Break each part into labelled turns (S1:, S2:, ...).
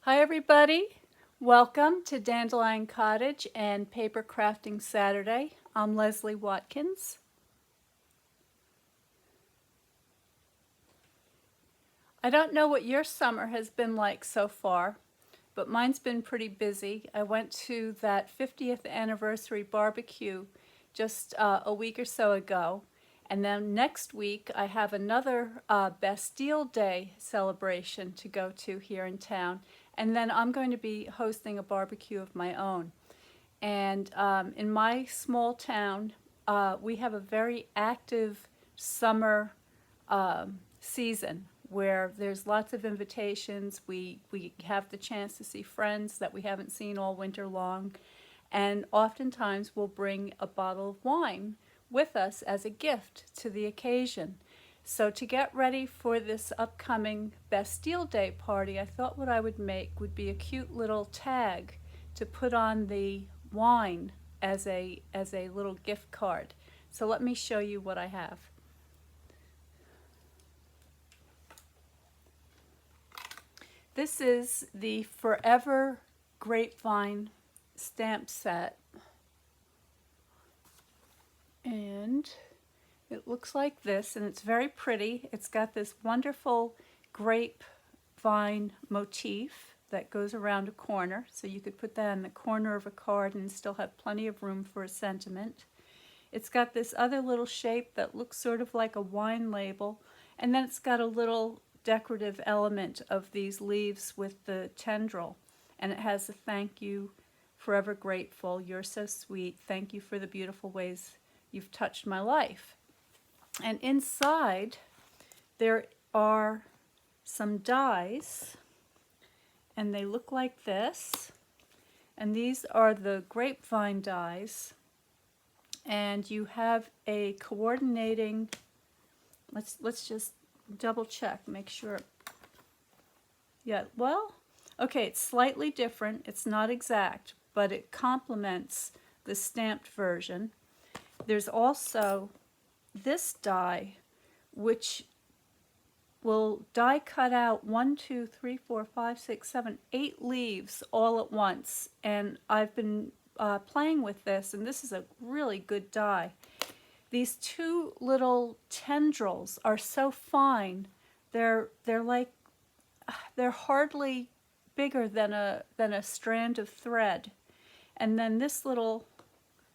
S1: Hi everybody, welcome to Dandelion Cottage and Paper Crafting Saturday. I'm Leslie Watkins. I don't know what your summer has been like so far, but mine's been pretty busy. I went to that 50th anniversary barbecue just a week or so ago, and then next week I have another Bastille Day celebration to go to here in town, and then I'm going to be hosting a barbecue of my own. And in my small town, we have a very active summer season where there's lots of invitations. We have the chance to see friends that we haven't seen all winter long. And oftentimes we'll bring a bottle of wine with us as a gift to the occasion. So to get ready for this upcoming Bastille Day party, I thought what I would make would be a cute little tag to put on the wine as a little gift card. So let me show you what I have. This is the Forever Grapevine stamp set, and it looks like this, and it's very pretty. It's got this wonderful grapevine motif that goes around a corner, so you could put that in the corner of a card and still have plenty of room for a sentiment. It's got this other little shape that looks sort of like a wine label, and then it's got a little decorative element of these leaves with the tendril, and it has a thank you, forever grateful, you're so sweet, thank you for the beautiful ways you've touched my life. And inside there are some dies, and they look like this, and these are the grapevine dies, and you have a coordinating, let's just double check, make sure. Yeah, well, okay, it's slightly different. It's not exact, but it complements the stamped version. There's also this die, which will die cut out 1, 2, 3, 4, 5, 6, 7, 8 leaves all at once. And I've been playing with this, and this is a really good die. These two little tendrils are so fine. They're hardly bigger than a strand of thread. And then this little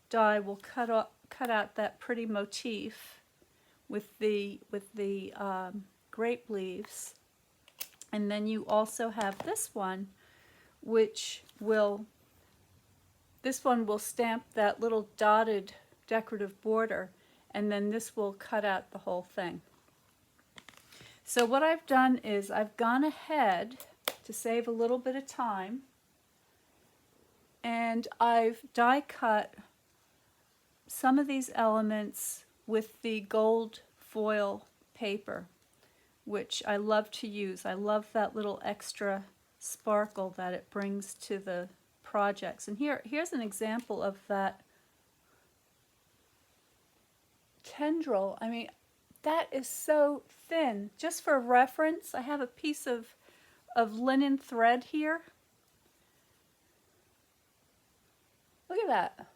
S1: die will cut out that pretty motif with the grape leaves. And then you also have this one, which will stamp that little dotted decorative border, and then this will cut out the whole thing. So what I've done is I've gone ahead to save a little bit of time, and I've die cut some of these elements with the gold foil paper, which I love to use. I love that little extra sparkle that it brings to the projects. And here's an example of that tendril. I mean, that is so thin. Just for reference, I have a piece of linen thread here. Look at that.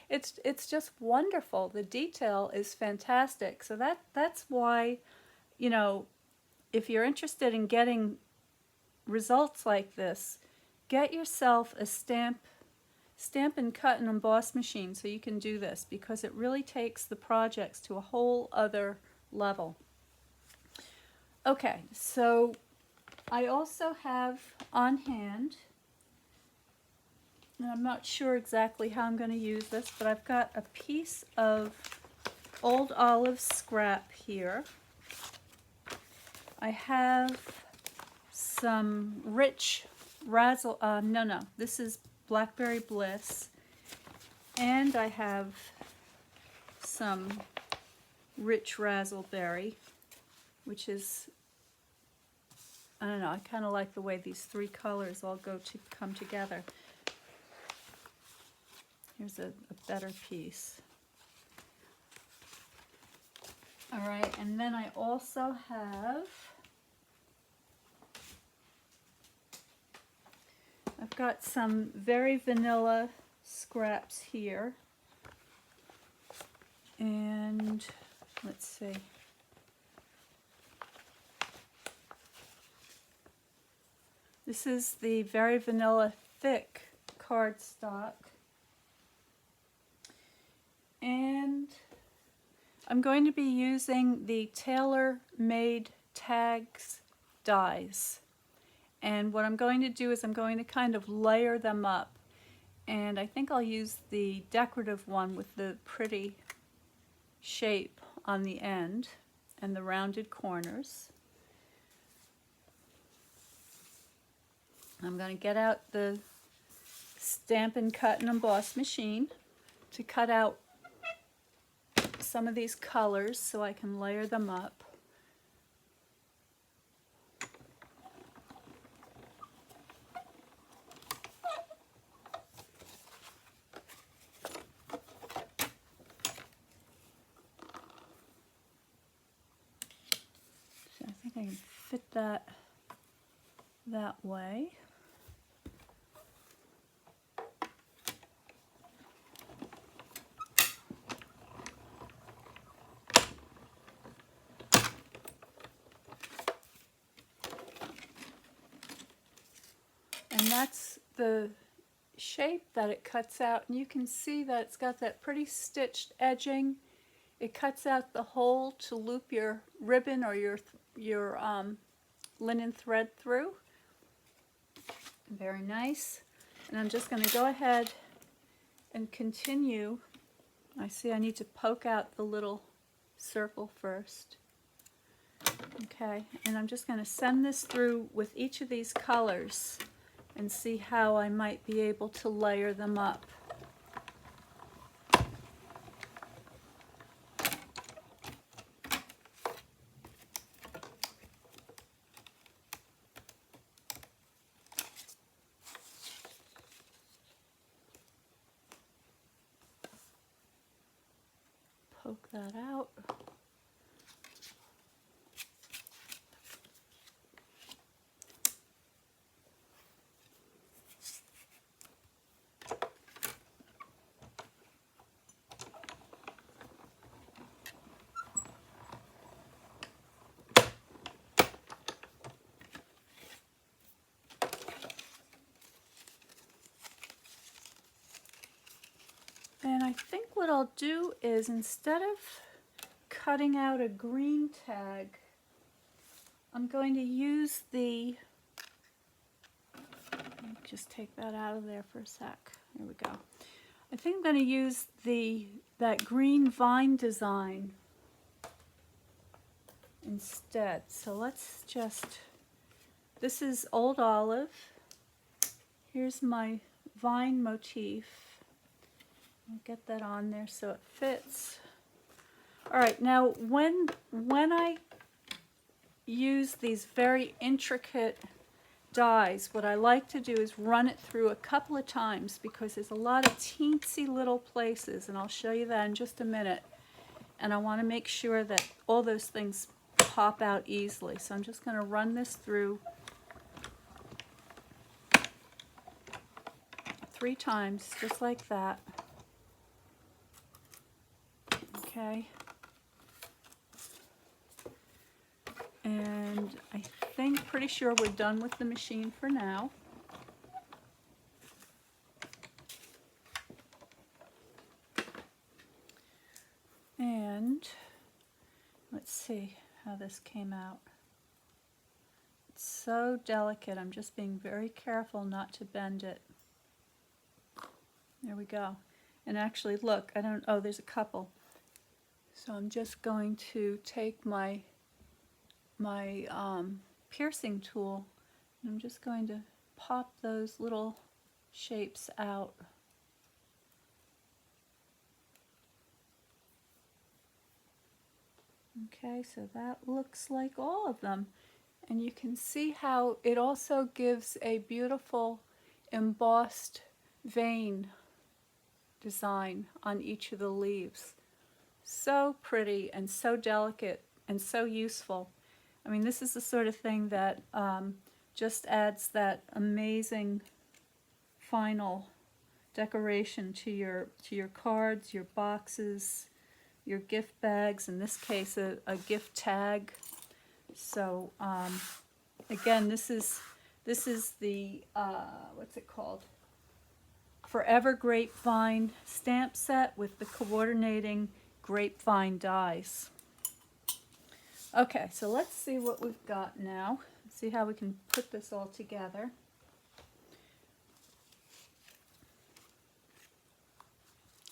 S1: It's just wonderful. The detail is fantastic. So that's why, you know, if you're interested in getting results like this, get yourself a stamp and cut and emboss machine so you can do this, because it really takes the projects to a whole other level. Okay, so I also have on hand, and I'm not sure exactly how I'm going to use this, but I've got a piece of old olive scrap here. I have some rich razzle, this is Blackberry Bliss, and I have some rich razzleberry, which is, I don't know, I kind of like the way these three colors all come together. Here's a better piece. All right, and then I also have got some very vanilla scraps here. And let's see. This is the very vanilla thick cardstock. And I'm going to be using the tailor-made tags dies. And what I'm going to do is I'm going to kind of layer them up. And I think I'll use the decorative one with the pretty shape on the end and the rounded corners. I'm going to get out the Stampin' Cut and Emboss machine to cut out some of these colors so I can layer them up. So I think I can fit that way. And that's the shape that it cuts out, and you can see that it's got that pretty stitched edging. It cuts out the hole to loop your ribbon or your linen thread through. Very nice. And I'm just going to go ahead and continue. I see I need to poke out the little circle first. Okay, and I'm just going to send this through with each of these colors and see how I might be able to layer them up. Poke that out. And I think what I'll do is, instead of cutting out a green tag, I'm going to use the, let me just take that out of there for a sec. There we go. I think I'm going to use that green vine design instead. So let's just, this is Old Olive. Here's my vine motif. I'll get that on there so it fits. All right, now when I use these very intricate dies, what I like to do is run it through a couple of times, because there's a lot of teensy little places, and I'll show you that in just a minute. And I want to make sure that all those things pop out easily. So I'm just going to run this through 3 times, just like that. Okay. And I think, pretty sure we're done with the machine for now. And let's see how this came out. It's so delicate. I'm just being very careful not to bend it. There we go. And actually, look, oh, there's a couple. So I'm just going to take my piercing tool, and I'm just going to pop those little shapes out. Okay, so that looks like all of them. And you can see how it also gives a beautiful embossed vein design on each of the leaves. So pretty and so delicate and so useful. I mean, this is the sort of thing that just adds that amazing final decoration to your cards, your boxes, your gift bags, in this case a gift tag. So again, this is the what's it called? Forever Grapevine stamp set with the coordinating grapevine dies. Okay, so let's see what we've got now. See how we can put this all together.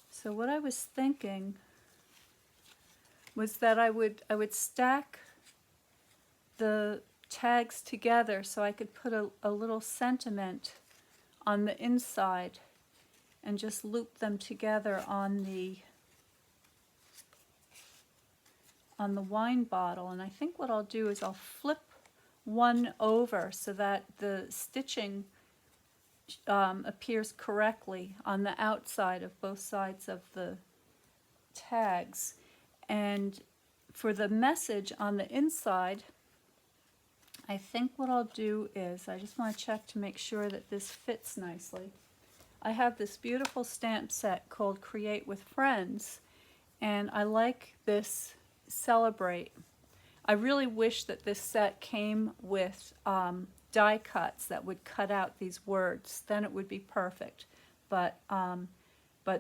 S1: So what I was thinking was that I would stack the tags together so I could put a little sentiment on the inside and just loop them together on the wine bottle. And I think what I'll do is I'll flip one over so that the stitching appears correctly on the outside of both sides of the tags. And for the message on the inside, I think what I'll do is, I just want to check to make sure that this fits nicely. I have this beautiful stamp set called Create with Friends, and I like this Celebrate. I really wish that this set came with die cuts that would cut out these words. Then it would be perfect. But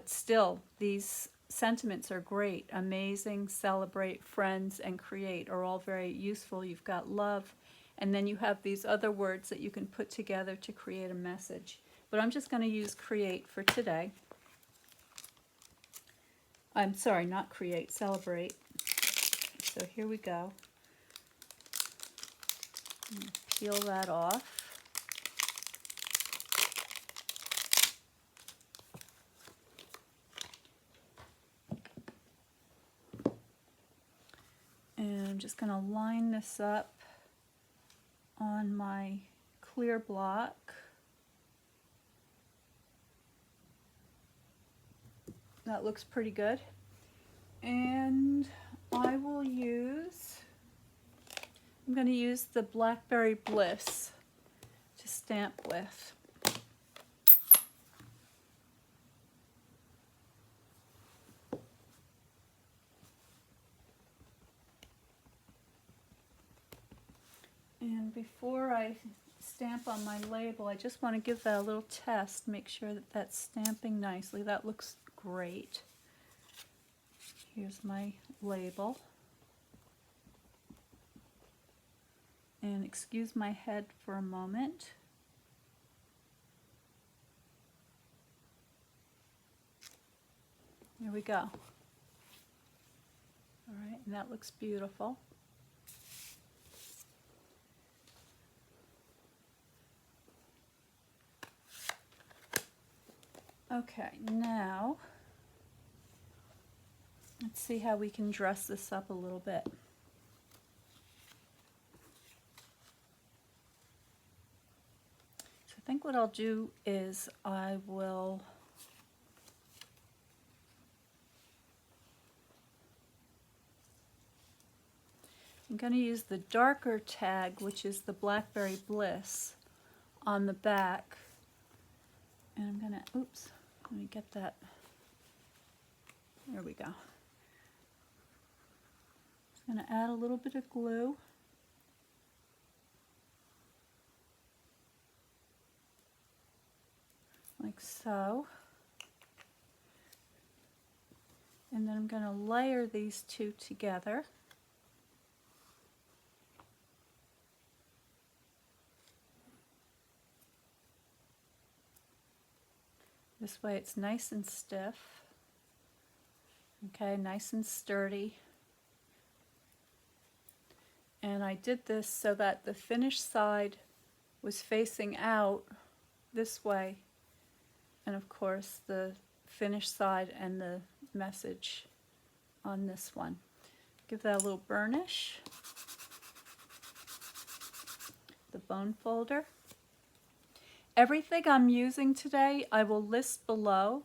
S1: still, these sentiments are great. Amazing, Celebrate, Friends, and Create are all very useful. You've got love, and then you have these other words that you can put together to create a message. But I'm just going to use Create for today. I'm sorry, not Create, Celebrate. So here we go. Peel that off. And I'm just going to line this up on my clear block. That looks pretty good. And I will use, I'm going to use the Blackberry Bliss to stamp with. And before I stamp on my label, I just want to give that a little test, make sure that that's stamping nicely. That looks great. Here's my label. And excuse my head for a moment. There we go. All right, and that looks beautiful. Okay, now let's see how we can dress this up a little bit. So I think what I'll do is I'm going to use the darker tag, which is the Blackberry Bliss, on the back. And I'm going to, oops, let me get that. There we go. Just going to add a little bit of glue. Like so. And then I'm going to layer these two together. This way it's nice and stiff. Okay, nice and sturdy. And I did this so that the finished side was facing out this way. And of course the finished side and the message on this one. Give that a little burnish. The bone folder. Everything I'm using today I will list below.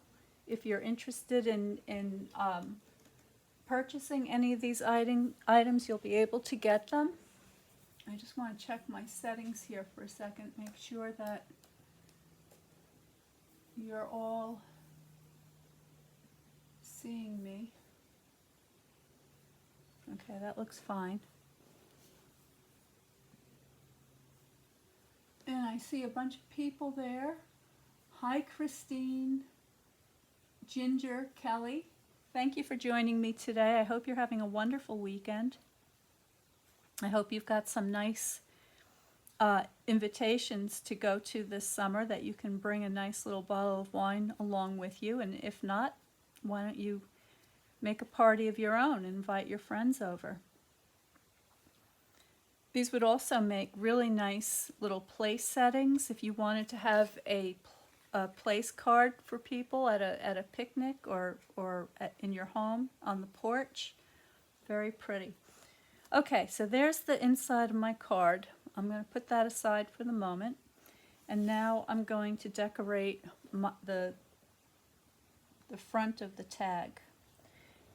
S1: If you're interested in purchasing any of these items, you'll be able to get them. I just want to check my settings here for a second, make sure that you're all seeing me. Okay, that looks fine. And I see a bunch of people there. Hi, Christine, Ginger, Kelly. Thank you for joining me today. I hope you're having a wonderful weekend. I hope you've got some nice invitations to go to this summer, that you can bring a nice little bottle of wine along with you. And if not, why don't you make a party of your own and invite your friends over. These would also make really nice little place settings if you wanted to have a place card for people at a picnic or in your home on the porch. Very pretty. Okay, so there's the inside of my card. I'm going to put that aside for the moment. And now I'm going to decorate the front of the tag.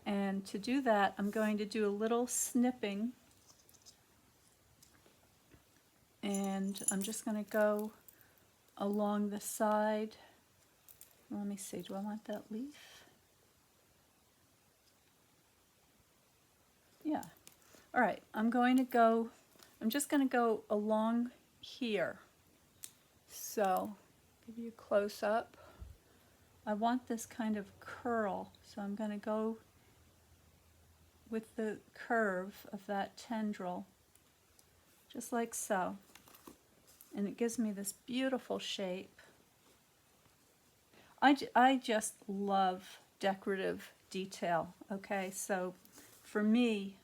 S1: And to do that, I'm going to do a little snipping. And I'm just going to go along the side. Let me see, do I want that leaf? Yeah. All right, I'm just going to go along here. So, give you a close up. I want this kind of curl, so I'm going to go with the curve of that tendril, just like so. And it gives me this beautiful shape. I just love decorative detail, okay? So for me,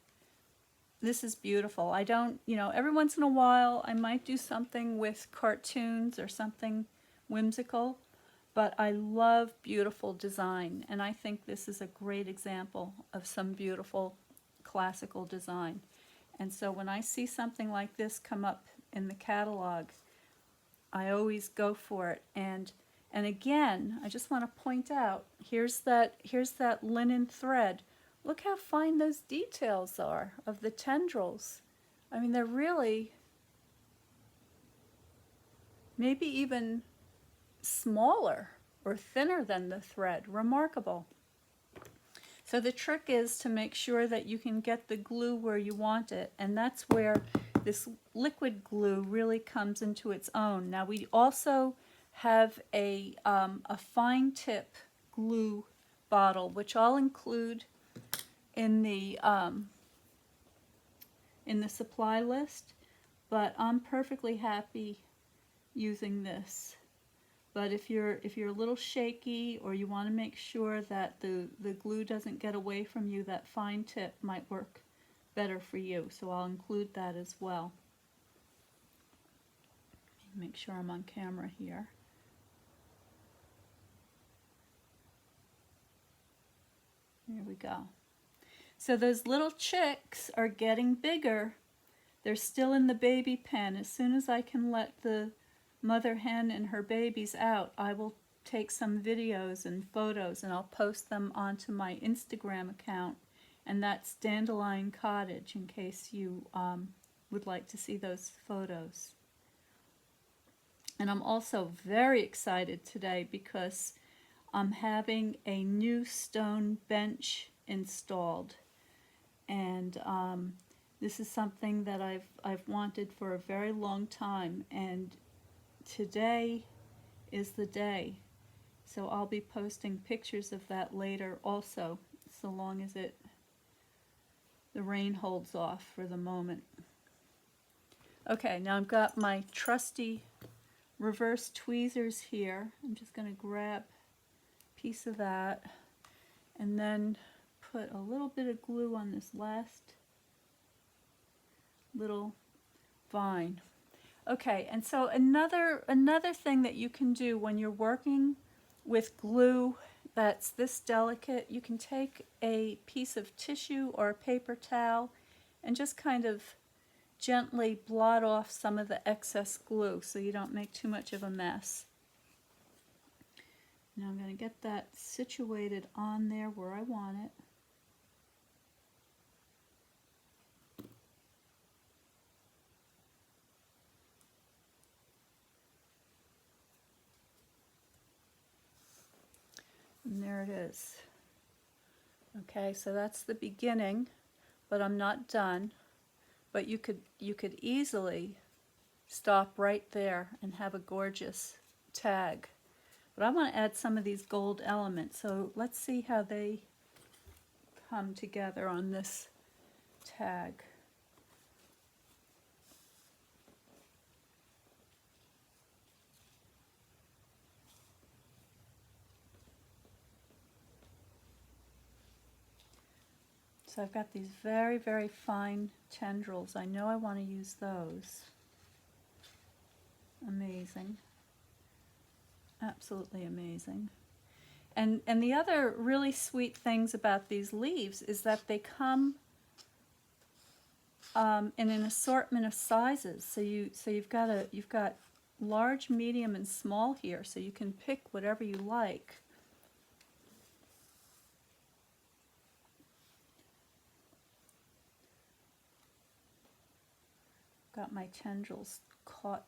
S1: this is beautiful. I don't, every once in a while I might do something with cartoons or something whimsical, but I love beautiful design, and I think this is a great example of some beautiful classical design. And so when I see something like this come up in the catalog, I always go for it. And again, I just want to point out, here's that linen thread. Look how fine those details are of the tendrils. I mean, they're really maybe even smaller or thinner than the thread. Remarkable. So the trick is to make sure that you can get the glue where you want it, and that's where this liquid glue really comes into its own. Now we also have a fine tip glue bottle, which I'll include in the supply list, but I'm perfectly happy using this. But if you're a little shaky, or you want to make sure that the glue doesn't get away from you, that fine tip might work better for you. So I'll include that as well. Make sure I'm on camera here. Here we go. So those little chicks are getting bigger. They're still in the baby pen. As soon as I can let the mother hen and her babies out, I will take some videos and photos, and I'll post them onto my Instagram account, and that's Dandelion Cottage, in case you would like to see those photos. And I'm also very excited today because I'm having a new stone bench installed, and this is something that I've wanted for a very long time, and today is the day. So I'll be posting pictures of that later also, so long as the rain holds off for the moment. Okay, now I've got my trusty reverse tweezers here. I'm just going to grab a piece of that and then put a little bit of glue on this last little vine. Okay, and so another thing that you can do when you're working with glue that's this delicate, you can take a piece of tissue or a paper towel and just kind of gently blot off some of the excess glue so you don't make too much of a mess. Now I'm going to get that situated on there where I want it. And there it is. Okay, so that's the beginning, but I'm not done. But you could easily stop right there and have a gorgeous tag. But I want to add some of these gold elements, so let's see how they come together on this tag. So I've got these very, very fine tendrils. I know I want to use those. Amazing. Absolutely amazing. And the other really sweet things about these leaves is that they come in an assortment of sizes. So you've got large, medium, and small here. So you can pick whatever you like. Got my tendrils caught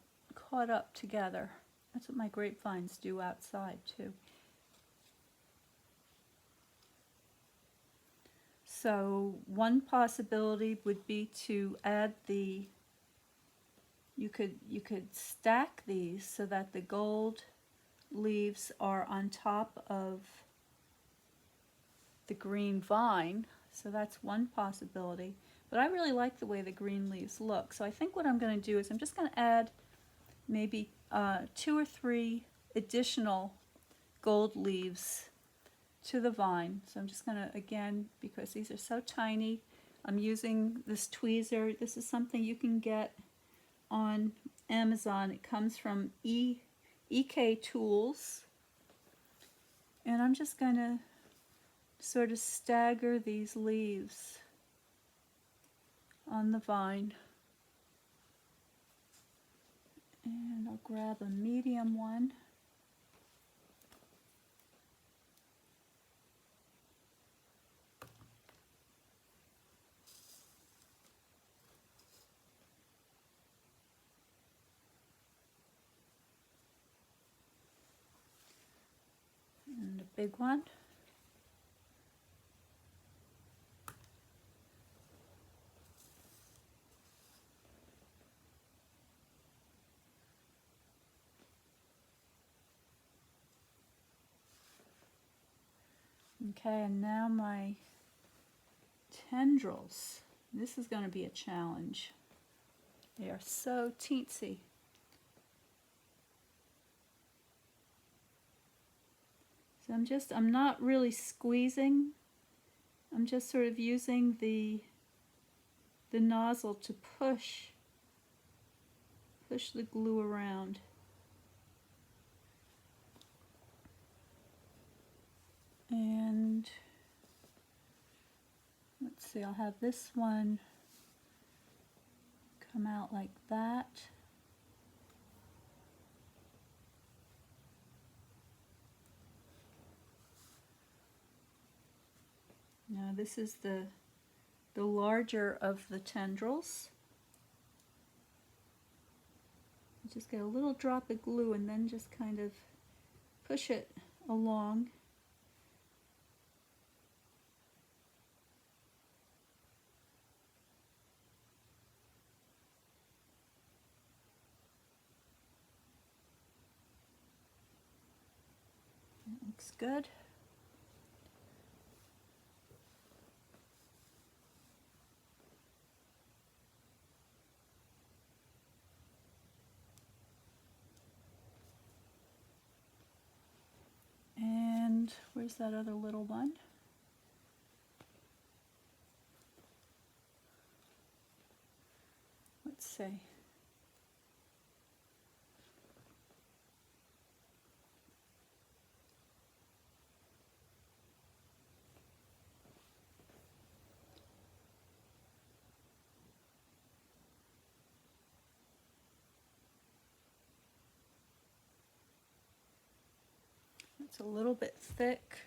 S1: up together. That's what my grapevines do outside too. So one possibility would be to add you could stack these so that the gold leaves are on top of the green vine. So that's one possibility. But I really like the way the green leaves look. So I think what I'm going to do is I'm just going to add maybe 2 or 3 additional gold leaves to the vine. So I'm just going to, again, because these are so tiny, I'm using this tweezer. This is something you can get on Amazon. It comes from EK Tools. And I'm just going to sort of stagger these leaves on the vine. And I'll grab a medium one. And a big one. Okay, and now my tendrils. This is going to be a challenge. They are so teensy. So I'm not really squeezing. I'm just sort of using the nozzle to push the glue around. And let's see, I'll have this one come out like that. Now this is the larger of the tendrils. Just get a little drop of glue and then just kind of push it along. That looks good. And where's that other little one? Let's see. It's a little bit thick.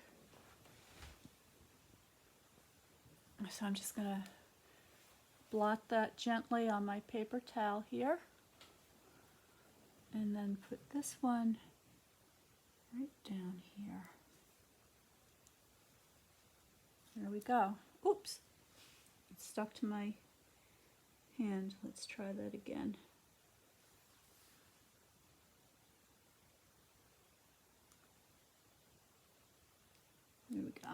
S1: So I'm just going to blot that gently on my paper towel here. And then put this one right down here. There we go. Oops, it stuck to my hand. Let's try that again. There we go.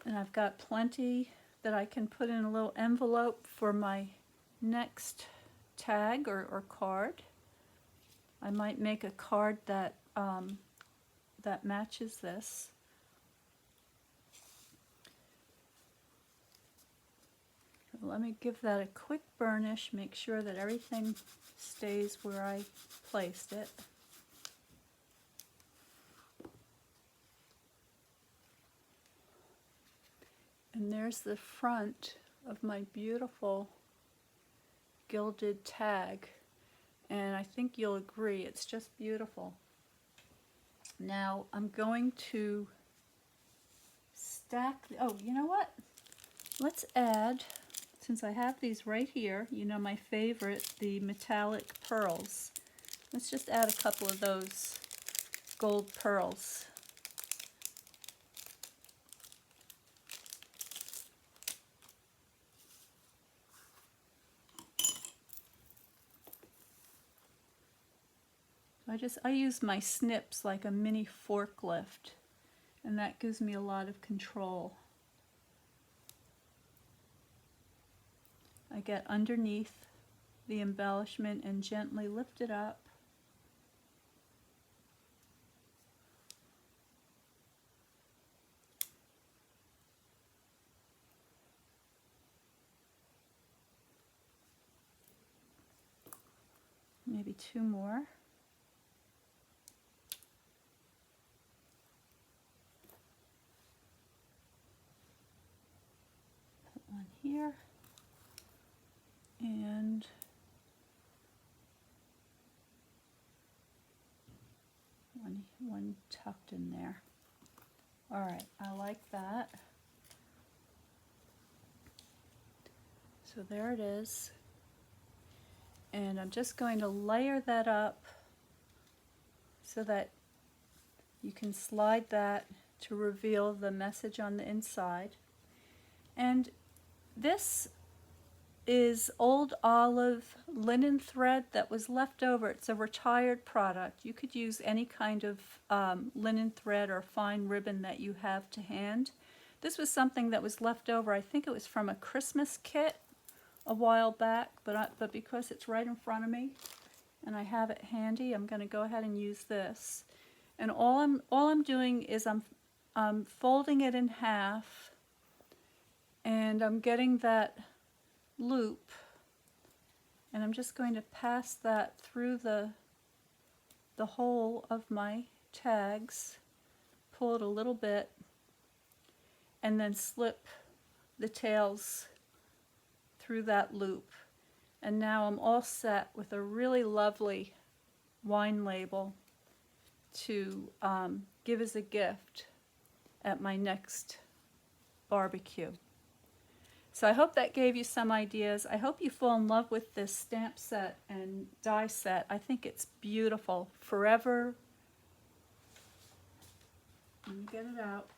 S1: And I've got plenty that I can put in a little envelope for my next tag or card. I might make a card that that matches this. So let me give that a quick burnish, make sure that everything stays where I placed it. And there's the front of my beautiful gilded tag. And I think you'll agree, it's just beautiful. Now I'm going to stack, oh, you know what? Let's add, since I have these right here, you know my favorite, the metallic pearls. Let's just add a couple of those gold pearls. I use my snips like a mini forklift, and that gives me a lot of control. I get underneath the embellishment and gently lift it up. Maybe two more. One here, and one tucked in there. All right, I like that. So there it is. And I'm just going to layer that up so that you can slide that to reveal the message on the inside. And this is old olive linen thread that was left over. It's a retired product. You could use any kind of linen thread or fine ribbon that you have to hand. This was something that was left over. I think it was from a Christmas kit a while back, but because it's right in front of me and I have it handy, I'm going to go ahead and use this. And all I'm doing is I'm folding it in half, and I'm getting that loop, and I'm just going to pass that through the hole of my tags, pull it a little bit, and then slip the tails through that loop. And now I'm all set with a really lovely wine label to give as a gift at my next barbecue. So I hope that gave you some ideas. I hope you fall in love with this stamp set and die set. I think it's beautiful. Forever, let me get it out.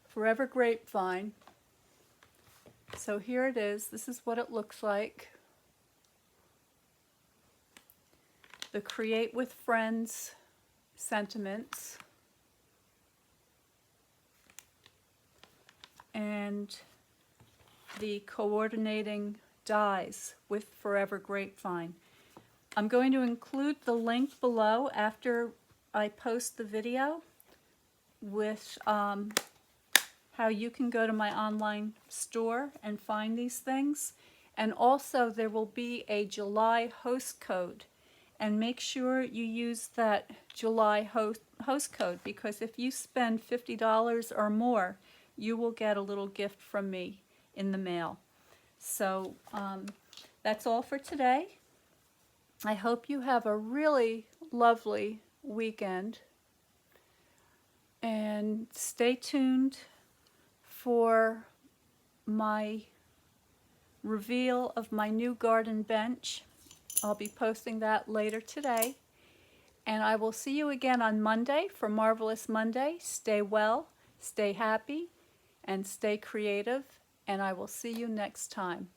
S1: Forever Grapevine. So here it is. This is what it looks like. The Create with Friends sentiments. And the coordinating dies with Forever Grapevine. I'm going to include the link below after I post the video with how you can go to my online store and find these things. And also there will be a July host code. And make sure you use that July host code, because if you spend $50 or more, you will get a little gift from me in the mail. So that's all for today. I hope you have a really lovely weekend. And stay tuned for my reveal of my new garden bench. I'll be posting that later today. And I will see you again on Monday for Marvelous Monday. Stay well, stay happy, and stay creative. And I will see you next time.